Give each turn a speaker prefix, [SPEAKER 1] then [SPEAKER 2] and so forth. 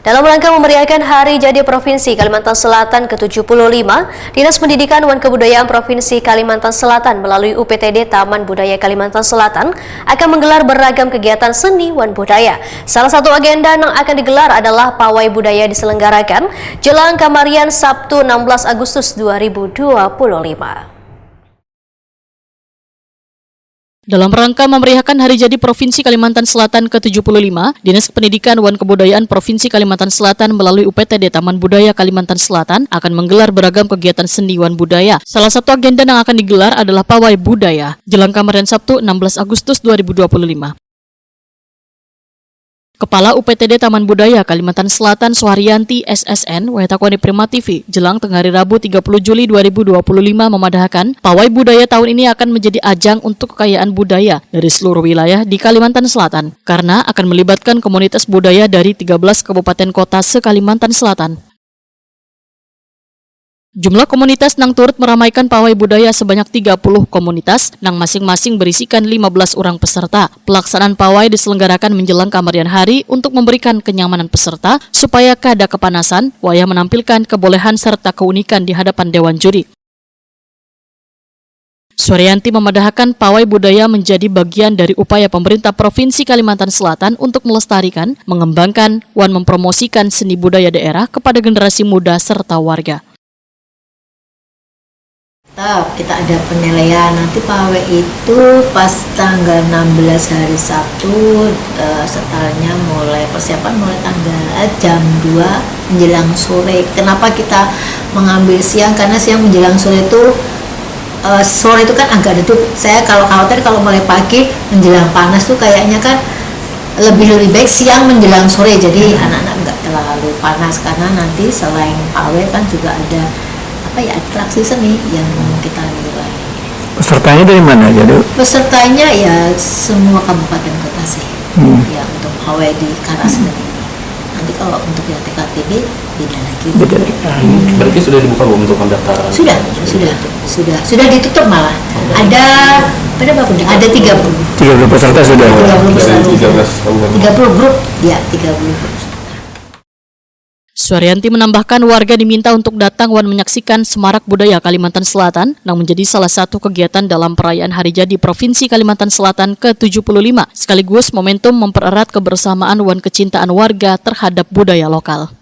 [SPEAKER 1] Dalam rangka memeriahkan Hari Jadi Provinsi Kalimantan Selatan ke-75, Dinas Pendidikan dan Kebudayaan Provinsi Kalimantan Selatan melalui UPTD Taman Budaya Kalimantan Selatan akan menggelar beragam kegiatan seni dan budaya. Salah satu agenda yang akan digelar adalah pawai budaya diselenggarakan jelang Kamarian Sabtu 16 Agustus 2025.
[SPEAKER 2] Dalam rangka memeriahkan Hari Jadi Provinsi Kalimantan Selatan ke-75, Dinas Pendidikan dan Kebudayaan Provinsi Kalimantan Selatan melalui UPTD Taman Budaya Kalimantan Selatan akan menggelar beragam kegiatan seni dan budaya. Salah satu agenda yang akan digelar adalah pawai budaya jelang Kamarian Sabtu 16 Agustus 2025. Kepala UPTD Taman Budaya Kalimantan Selatan Suharyanti SSN Wetakoni Prima TV jelang tengah hari Rabu 30 Juli 2025 memadahkan pawai budaya tahun ini akan menjadi ajang untuk kekayaan budaya dari seluruh wilayah di Kalimantan Selatan karena akan melibatkan komunitas budaya dari 13 kabupaten kota se-Kalimantan Selatan. Jumlah komunitas nang turut meramaikan pawai budaya sebanyak 30 komunitas, nang masing-masing berisikan 15 orang peserta. Pelaksanaan pawai diselenggarakan menjelang Kamarian Hari untuk memberikan kenyamanan peserta supaya kada kepanasan, wayah menampilkan kebolehan serta keunikan di hadapan Dewan Juri. Suharyanti memadahkan pawai budaya menjadi bagian dari upaya pemerintah Provinsi Kalimantan Selatan untuk melestarikan, mengembangkan, dan mempromosikan seni budaya daerah kepada generasi muda serta warga.
[SPEAKER 3] Kita ada penilaian nanti pawai itu pas tanggal 16 hari Sabtu, setelahnya persiapan mulai jam 2 menjelang sore. Kenapa kita mengambil siang? Karena siang menjelang sore itu sore itu kan agak redup. Saya kalau khawatir kalau mulai pagi menjelang panas tuh kayaknya kan lebih baik siang menjelang sore, jadi anak-anak nggak terlalu panas, karena nanti selain pawai kan juga ada atraksi seni yang kita nilai.
[SPEAKER 4] Pesertanya dari mana aja, Dok?
[SPEAKER 3] Pesertanya ya semua kabupaten kota sih. Ya untuk pawai di Karasmen. Nanti kalau untuk yang TKTB beda lagi.
[SPEAKER 5] Berarti sudah dibuka belum untuk pendaftaran?
[SPEAKER 3] Sudah ditutup malah. Ada berapa? Ada 30
[SPEAKER 4] peserta sudah.
[SPEAKER 3] 30 grup. Ya, 30 grup.
[SPEAKER 2] Suharyanti menambahkan warga diminta untuk datang dan menyaksikan Semarak Budaya Kalimantan Selatan yang menjadi salah satu kegiatan dalam perayaan Hari Jadi Provinsi Kalimantan Selatan ke-75, sekaligus momentum mempererat kebersamaan dan kecintaan warga terhadap budaya lokal.